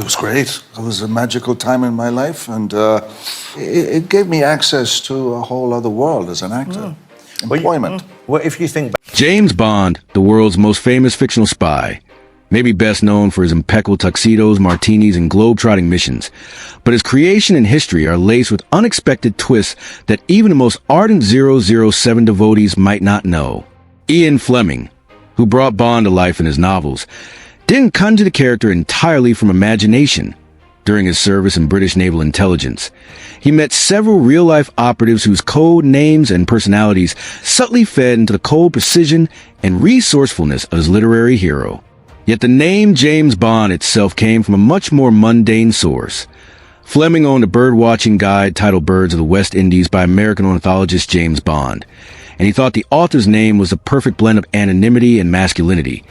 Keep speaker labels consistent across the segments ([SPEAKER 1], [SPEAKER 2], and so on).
[SPEAKER 1] It was great. It was a magical time in my life, and it gave me access to a whole other world as an actor. Employment.
[SPEAKER 2] Well, if you think
[SPEAKER 3] James Bond, the world's most famous fictional spy, may be best known for his impeccable tuxedos, martinis, and globe-trotting missions, but his creation and history are laced with unexpected twists that even the most ardent 007 devotees might not know. Ian Fleming, who brought Bond to life in his novels, didn't conjure the character entirely from imagination. During his service in British naval intelligence, he met several real-life operatives whose code names and personalities subtly fed into the cold precision and resourcefulness of his literary hero. Yet the name James Bond itself came from a much more mundane source. Fleming owned a bird-watching guide titled Birds of the West Indies by American ornithologist James Bond, and he thought the author's name was the perfect blend of anonymity and masculinity,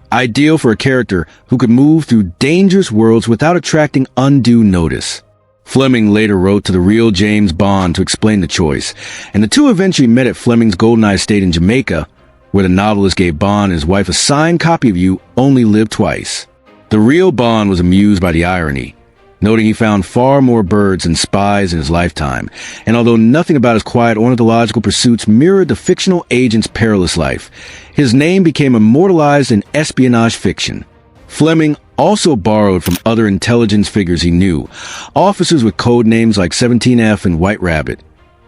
[SPEAKER 3] ideal for a character who could move through dangerous worlds without attracting undue notice. Fleming later wrote to the real James Bond to explain the choice, and the two eventually met at Fleming's GoldenEye estate in Jamaica, where the novelist gave Bond and his wife a signed copy of You Only Live Twice. The real Bond was amused by the irony, noting he found far more birds and spies in his lifetime, and although nothing about his quiet ornithological pursuits mirrored the fictional agent's perilous life, his name became immortalized in espionage fiction. Fleming also borrowed from other intelligence figures he knew, officers with code names like 17F and White Rabbit,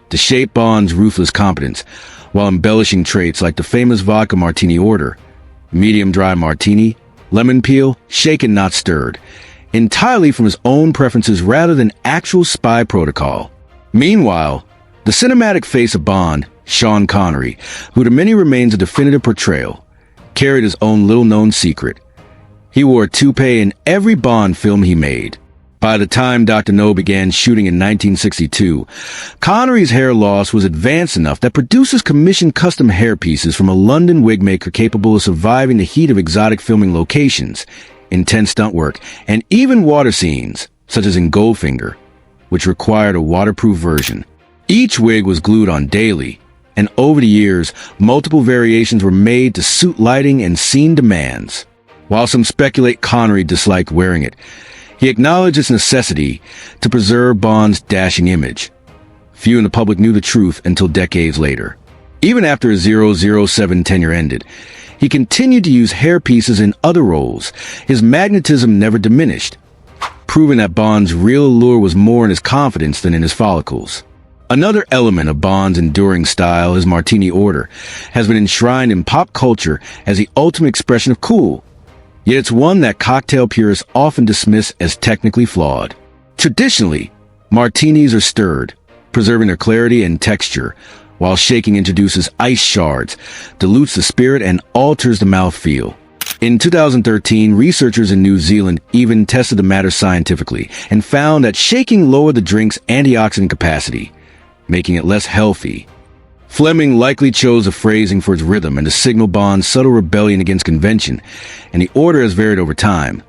[SPEAKER 3] to shape Bond's ruthless competence, while embellishing traits like the famous vodka martini order, medium dry martini, lemon peel, shaken not stirred, entirely from his own preferences rather than actual spy protocol. Meanwhile, the cinematic face of Bond, Sean Connery, who to many remains a definitive portrayal, carried his own little-known secret. He wore a toupee in every Bond film he made. By the time Dr. No began shooting in 1962, Connery's hair loss was advanced enough that producers commissioned custom hairpieces from a London wig maker capable of surviving the heat of exotic filming locations, intense stunt work, and even water scenes, such as in Goldfinger, which required a waterproof version. Each wig was glued on daily, and over the years, multiple variations were made to suit lighting and scene demands. While some speculate Connery disliked wearing it, he acknowledged its necessity to preserve Bond's dashing image. Few in the public knew the truth until decades later. Even after his 007 tenure ended, he continued to use hairpieces in other roles. His magnetism never diminished, proving that Bond's real allure was more in his confidence than in his follicles. Another element of Bond's enduring style, his martini order, has been enshrined in pop culture as the ultimate expression of cool. Yet it's one that cocktail purists often dismiss as technically flawed. Traditionally, martinis are stirred, preserving their clarity and texture, while shaking introduces ice shards, dilutes the spirit, and alters the mouthfeel. In 2013, researchers in New Zealand even tested the matter scientifically and found that shaking lowered the drink's antioxidant capacity, making it less healthy. Fleming likely chose a phrasing for its rhythm and to signal Bond's subtle rebellion against convention, and the order has varied over time.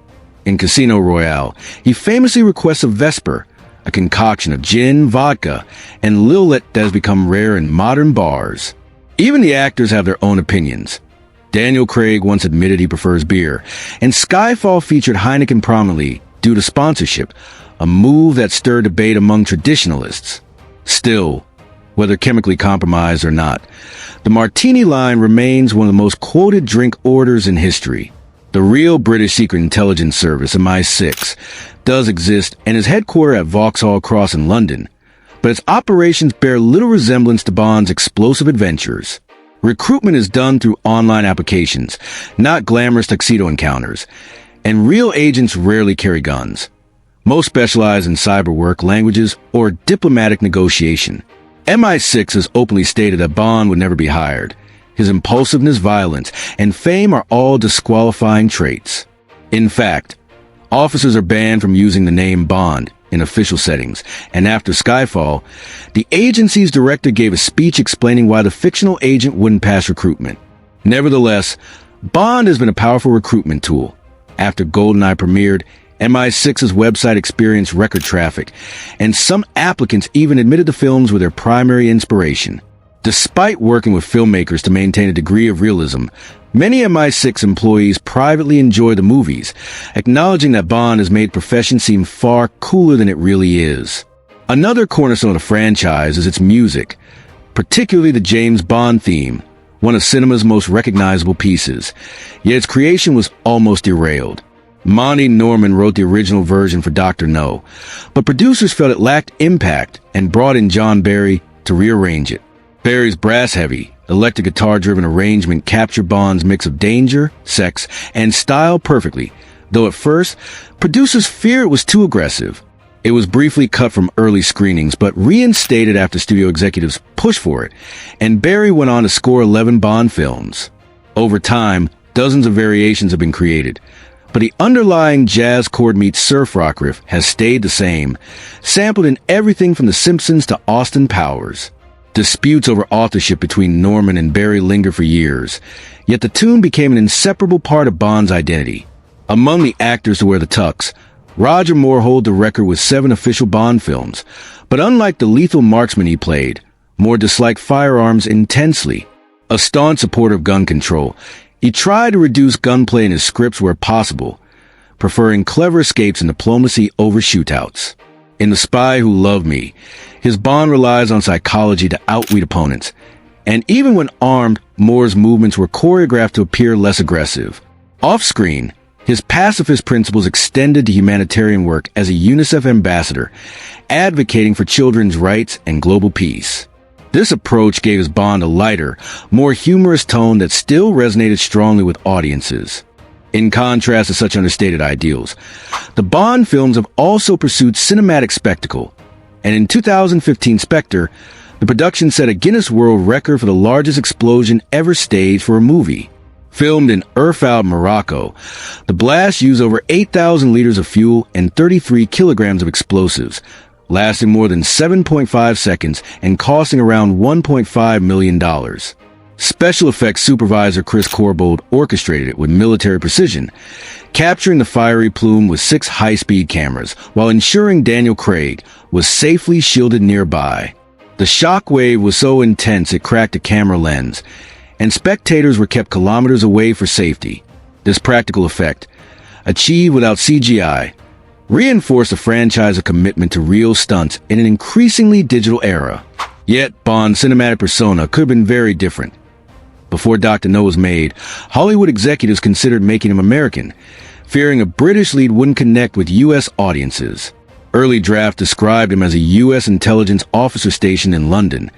[SPEAKER 3] In Casino Royale, he famously requests a Vesper, a concoction of gin, vodka, and Lillet that has become rare in modern bars. Even the actors have their own opinions. Daniel Craig once admitted he prefers beer, and Skyfall featured Heineken prominently due to sponsorship, a move that stirred debate among traditionalists. Still, whether chemically compromised or not, the martini line remains one of the most quoted drink orders in history. The real British Secret Intelligence Service, MI6, does exist and is headquartered at Vauxhall Cross in London, but its operations bear little resemblance to Bond's explosive adventures. Recruitment is done through online applications, not glamorous tuxedo encounters, and real agents rarely carry guns. Most specialize in cyber work, languages, or diplomatic negotiation. MI6 has openly stated that Bond would never be hired. His impulsiveness, violence, and fame are all disqualifying traits. In fact, officers are banned from using the name Bond in official settings, and after Skyfall, the agency's director gave a speech explaining why the fictional agent wouldn't pass recruitment. Nevertheless, Bond has been a powerful recruitment tool. After GoldenEye premiered, MI6's website experienced record traffic, and some applicants even admitted the films were their primary inspiration. Despite working with filmmakers to maintain a degree of realism, Many MI6 employees privately enjoy the movies, acknowledging that Bond has made profession seem far cooler than it really is. Another cornerstone of the franchise is its music, particularly the James Bond theme, one of cinema's most recognizable pieces, yet its creation was almost derailed. Monty Norman wrote the original version for Dr. No, but producers felt it lacked impact and brought in John Barry to rearrange it. Barry's brass-heavy, electric guitar-driven arrangement captured Bond's mix of danger, sex, and style perfectly, though at first, producers feared it was too aggressive. It was briefly cut from early screenings, but reinstated after studio executives pushed for it, and Barry went on to score 11 Bond films. Over time, dozens of variations have been created, but the underlying jazz chord meets surf rock riff has stayed the same, sampled in everything from The Simpsons to Austin Powers. Disputes over authorship between Norman and Barry linger for years, yet the tune became an inseparable part of Bond's identity. Among the actors to wear the tux, Roger Moore holds the record with 7 official Bond films, but unlike the lethal marksman he played, Moore disliked firearms intensely. A staunch supporter of gun control, he tried to reduce gunplay in his scripts where possible, preferring clever escapes and diplomacy over shootouts. In The Spy Who Loved Me, his Bond relies on psychology to outwit opponents, and even when armed, Moore's movements were choreographed to appear less aggressive. Off-screen, his pacifist principles extended to humanitarian work as a UNICEF ambassador, advocating for children's rights and global peace. This approach gave his Bond a lighter, more humorous tone that still resonated strongly with audiences. In contrast to such understated ideals, the Bond films have also pursued cinematic spectacle, and in 2015 Spectre, the production set a Guinness World Record for the largest explosion ever staged for a movie. Filmed in Urfaud, Morocco, the blast used over 8,000 liters of fuel and 33 kilograms of explosives, lasting more than 7.5 seconds and costing around $1.5 million. Special effects supervisor Chris Corbould orchestrated it with military precision, capturing the fiery plume with 6 high-speed cameras, while ensuring Daniel Craig was safely shielded nearby. The shock wave was so intense it cracked a camera lens, and spectators were kept kilometers away for safety. This practical effect, achieved without CGI, reinforced the franchise's commitment to real stunts in an increasingly digital era. Yet, Bond's cinematic persona could have been very different. Before Dr. No was made, Hollywood executives considered making him American, fearing a British lead wouldn't connect with U.S. audiences. Early drafts described him as a U.S. intelligence officer stationed in London,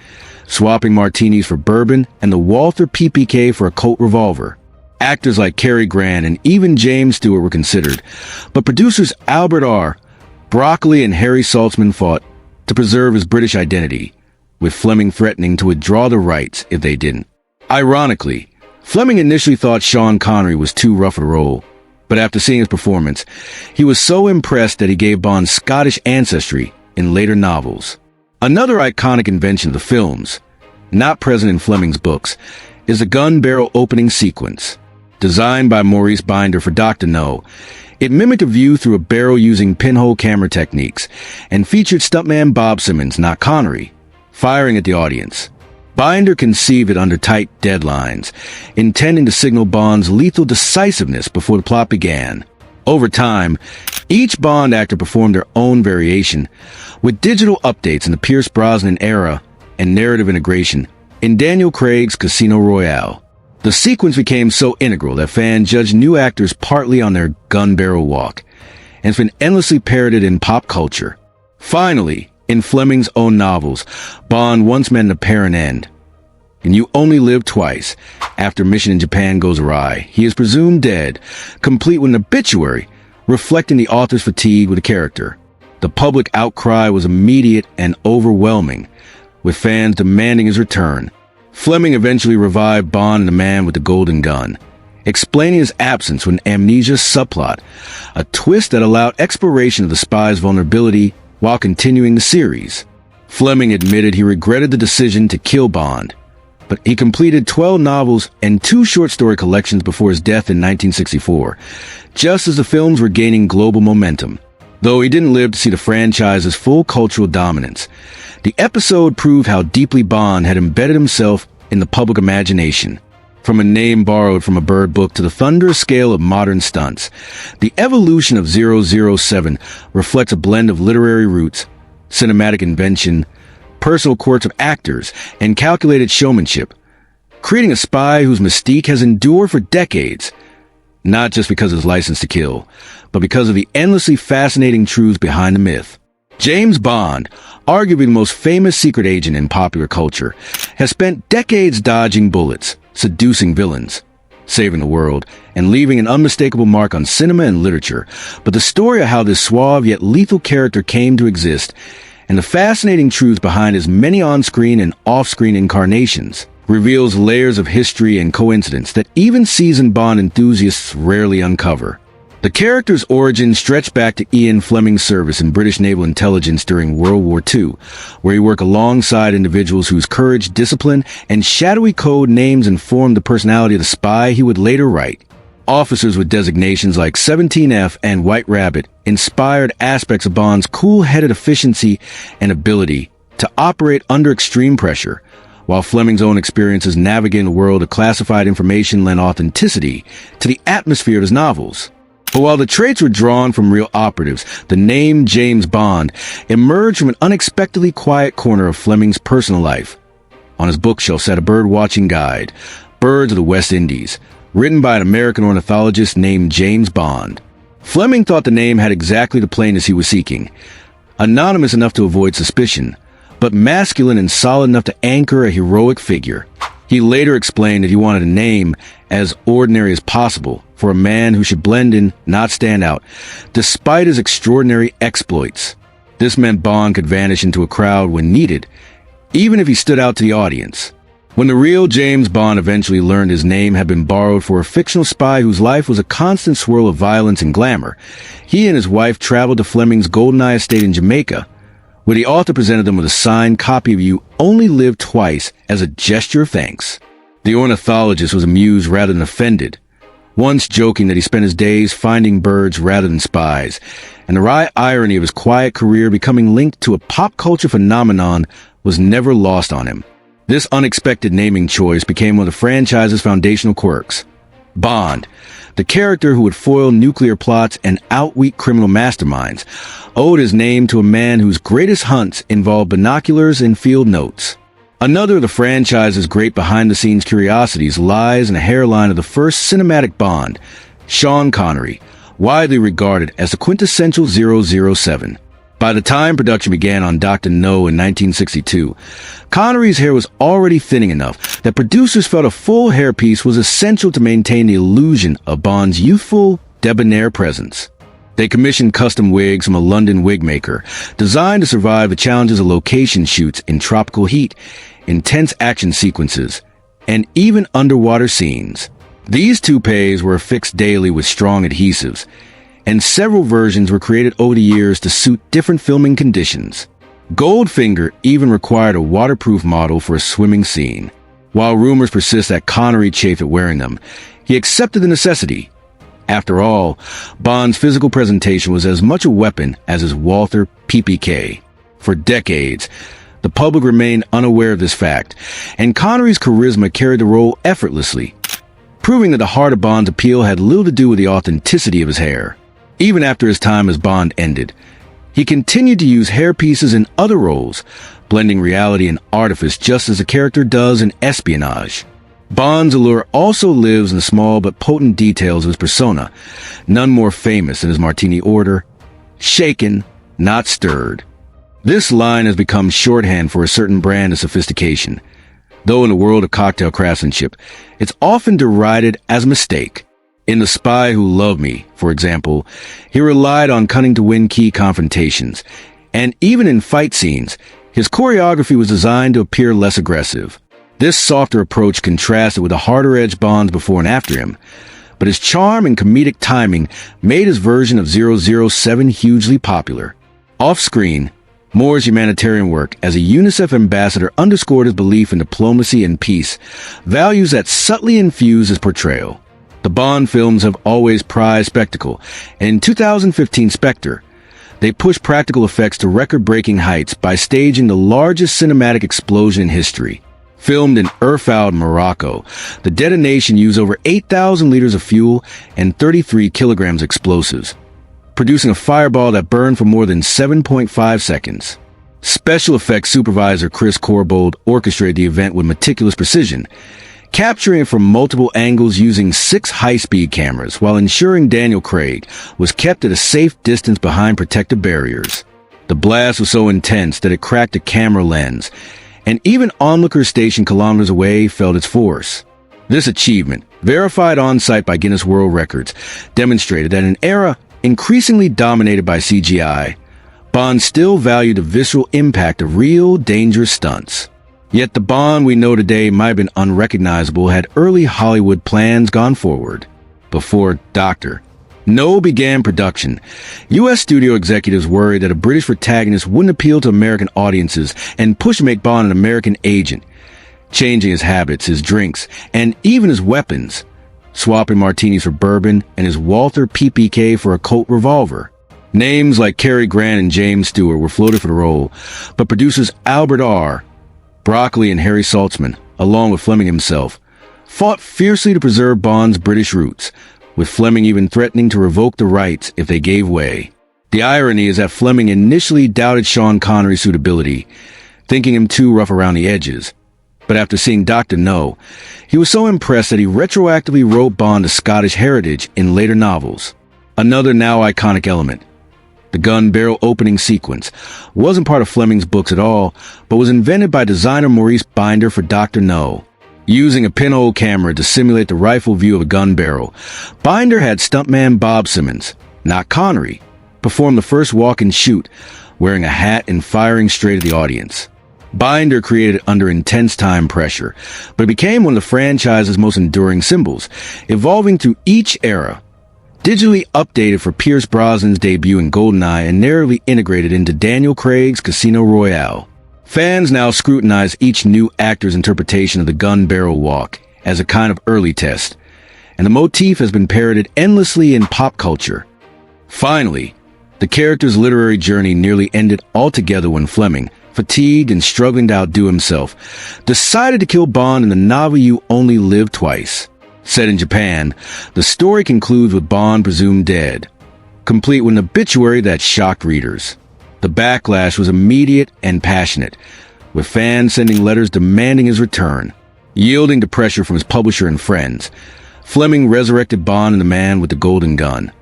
[SPEAKER 3] swapping martinis for bourbon and the Walther PPK for a Colt revolver. Actors like Cary Grant and even James Stewart were considered, but producers Albert R. Broccoli and Harry Saltzman fought to preserve his British identity, with Fleming threatening to withdraw the rights if they didn't. Ironically, Fleming initially thought Sean Connery was too rough a role, but after seeing his performance, he was so impressed that he gave Bond Scottish ancestry in later novels. Another iconic invention of the films, not present in Fleming's books, is the gun barrel opening sequence. Designed by Maurice Binder for Dr. No, it mimicked a view through a barrel using pinhole camera techniques, and featured stuntman Bob Simmons, not Connery, firing at the audience. Binder conceived it under tight deadlines, intending to signal Bond's lethal decisiveness before the plot began. Over time, each Bond actor performed their own variation, with digital updates in the Pierce Brosnan era and narrative integration in Daniel Craig's Casino Royale. The sequence became so integral that fans judged new actors partly on their gun barrel walk, and it's been endlessly parodied in pop culture. Finally, in Fleming's own novels, Bond once met an apparent end. And you only live twice. After Mission in Japan goes awry, he is presumed dead, complete with an obituary, reflecting the author's fatigue with the character. The public outcry was immediate and overwhelming, with fans demanding his return. Fleming eventually revived Bond and the Man with the Golden Gun, explaining his absence with an amnesia subplot, a twist that allowed exploration of the spy's vulnerability while continuing the series. Fleming admitted he regretted the decision to kill Bond, but he completed 12 novels and 2 short story collections before his death in 1964, just as the films were gaining global momentum. Though he didn't live to see the franchise's full cultural dominance, the episode proved how deeply Bond had embedded himself in the public imagination. From a name borrowed from a bird book to the thunderous scale of modern stunts, the evolution of 007 reflects a blend of literary roots, cinematic invention, personal quirks of actors, and calculated showmanship, creating a spy whose mystique has endured for decades, not just because of his license to kill, but because of the endlessly fascinating truths behind the myth. James Bond, arguably the most famous secret agent in popular culture, has spent decades dodging bullets, seducing villains, saving the world, and leaving an unmistakable mark on cinema and literature. But the story of how this suave yet lethal character came to exist, and the fascinating truths behind his many on-screen and off-screen incarnations, reveals layers of history and coincidence that even seasoned Bond enthusiasts rarely uncover. The character's origins stretch back to Ian Fleming's service in British naval intelligence during World War II, where he worked alongside individuals whose courage, discipline, and shadowy code names informed the personality of the spy he would later write. Officers with designations like 17F and White Rabbit inspired aspects of Bond's cool-headed efficiency and ability to operate under extreme pressure, while Fleming's own experiences navigating the world of classified information lent authenticity to the atmosphere of his novels. But while the traits were drawn from real operatives, the name James Bond emerged from an unexpectedly quiet corner of Fleming's personal life. On his bookshelf sat a bird-watching guide, Birds of the West Indies, written by an American ornithologist named James Bond. Fleming thought the name had exactly the plainness he was seeking, anonymous enough to avoid suspicion, but masculine and solid enough to anchor a heroic figure. He later explained that he wanted a name as ordinary as possible for a man who should blend in, not stand out, despite his extraordinary exploits. This meant Bond could vanish into a crowd when needed, even if he stood out to the audience. When the real James Bond eventually learned his name had been borrowed for a fictional spy whose life was a constant swirl of violence and glamour, he and his wife traveled to Fleming's GoldenEye estate in Jamaica, where the author presented them with a signed copy of You Only Live Twice as a gesture of thanks. The ornithologist was amused rather than offended, once joking that he spent his days finding birds rather than spies, and the wry irony of his quiet career becoming linked to a pop culture phenomenon was never lost on him. This unexpected naming choice became one of the franchise's foundational quirks. Bond, the character who would foil nuclear plots and outwit criminal masterminds, owed his name to a man whose greatest hunts involved binoculars and field notes. Another of the franchise's great behind-the-scenes curiosities lies in the hairline of the first cinematic Bond, Sean Connery, widely regarded as the quintessential 007. By the time production began on Dr. No in 1962, Connery's hair was already thinning enough that producers felt a full hairpiece was essential to maintain the illusion of Bond's youthful, debonair presence. They commissioned custom wigs from a London wig maker, designed to survive the challenges of location shoots in tropical heat, intense action sequences, and even underwater scenes. These toupees were affixed daily with strong adhesives, and several versions were created over the years to suit different filming conditions. Goldfinger even required a waterproof model for a swimming scene. While rumors persist that Connery chafed at wearing them, he accepted the necessity. After all, Bond's physical presentation was as much a weapon as his Walther PPK. For decades, the public remained unaware of this fact, and Connery's charisma carried the role effortlessly, proving that the heart of Bond's appeal had little to do with the authenticity of his hair. Even after his time as Bond ended, he continued to use hairpieces in other roles, blending reality and artifice just as the character does in Espionage. Bond's allure also lives in the small but potent details of his persona, none more famous than his martini order, shaken, not stirred. This line has become shorthand for a certain brand of sophistication, though in the world of cocktail craftsmanship, it's often derided as a mistake. In The Spy Who Loved Me, for example, he relied on cunning to win key confrontations, and even in fight scenes, his choreography was designed to appear less aggressive. This softer approach contrasted with the harder-edged Bonds before and after him, but his charm and comedic timing made his version of 007 hugely popular. Off-screen, Moore's humanitarian work as a UNICEF ambassador underscored his belief in diplomacy and peace, values that subtly infused his portrayal. The Bond films have always prized spectacle, and in 2015 Spectre, they pushed practical effects to record-breaking heights by staging the largest cinematic explosion in history. Filmed in Urfaud, Morocco, the detonation used over 8,000 liters of fuel and 33 kilograms explosives, producing a fireball that burned for more than 7.5 seconds. Special effects supervisor Chris Corbould orchestrated the event with meticulous precision, capturing it from multiple angles using 6 high-speed cameras while ensuring Daniel Craig was kept at a safe distance behind protective barriers. The blast was so intense that it cracked a camera lens, and even onlookers stationed kilometers away felt its force. This achievement, verified on-site by Guinness World Records, demonstrated that in an era increasingly dominated by CGI, Bond still valued the visceral impact of real, dangerous stunts. Yet the Bond we know today might have been unrecognizable had early Hollywood plans gone forward. Before Dr. No began production, U.S. studio executives worried that a British protagonist wouldn't appeal to American audiences and pushed to make Bond an American agent, changing his habits, his drinks, and even his weapons, swapping martinis for bourbon and his Walther PPK for a Colt revolver. Names like Cary Grant and James Stewart were floated for the role, but producers Albert R., Broccoli, and Harry Saltzman, along with Fleming himself, fought fiercely to preserve Bond's British roots, with Fleming even threatening to revoke the rights if they gave way. The irony is that Fleming initially doubted Sean Connery's suitability, thinking him too rough around the edges. But after seeing Dr. No, he was so impressed that he retroactively wrote Bond a Scottish heritage in later novels. Another now iconic element, the gun barrel opening sequence, wasn't part of Fleming's books at all, but was invented by designer Maurice Binder for Dr. No. Using a pinhole camera to simulate the rifle view of a gun barrel, Binder had stuntman Bob Simmons, not Connery, perform the first walk and shoot, wearing a hat and firing straight at the audience. Binder created it under intense time pressure, but it became one of the franchise's most enduring symbols, evolving through each era. Digitally updated for Pierce Brosnan's debut in GoldenEye and narrowly integrated into Daniel Craig's Casino Royale. Fans now scrutinize each new actor's interpretation of the gun barrel walk as a kind of early test, and the motif has been parroted endlessly in pop culture. Finally, the character's literary journey nearly ended altogether when Fleming, fatigued and struggling to outdo himself, decided to kill Bond in the novel You Only Live Twice. Set in Japan, the story concludes with Bond presumed dead, complete with an obituary that shocked readers. The backlash was immediate and passionate, with fans sending letters demanding his return. Yielding to pressure from his publisher and friends, Fleming resurrected Bond and the Man with the Golden Gun,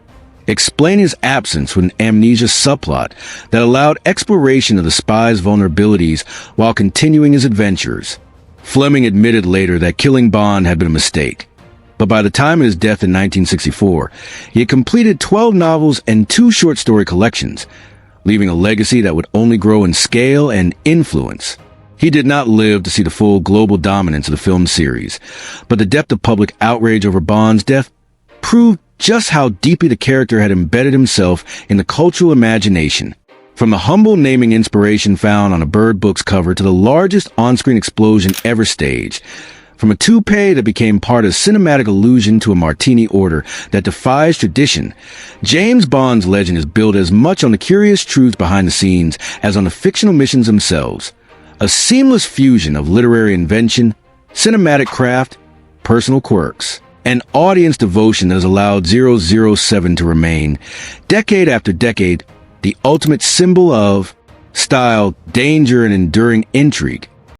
[SPEAKER 3] explaining his absence with an amnesia subplot that allowed exploration of the spy's vulnerabilities while continuing his adventures. Fleming admitted later that killing Bond had been a mistake, but by the time of his death in 1964, he had completed 12 novels and 2 short story collections, leaving a legacy that would only grow in scale and influence. He did not live to see the full global dominance of the film series, but the depth of public outrage over Bond's death proved just how deeply the character had embedded himself in the cultural imagination. From the humble naming inspiration found on a Bird Books cover to the largest on-screen explosion ever staged, from a toupee that became part of cinematic allusion to a martini order that defies tradition, James Bond's legend is built as much on the curious truths behind the scenes as on the fictional missions themselves. A seamless fusion of literary invention, cinematic craft, personal quirks, and audience devotion that has allowed 007 to remain, decade after decade, the ultimate symbol of style, danger, and enduring intrigue.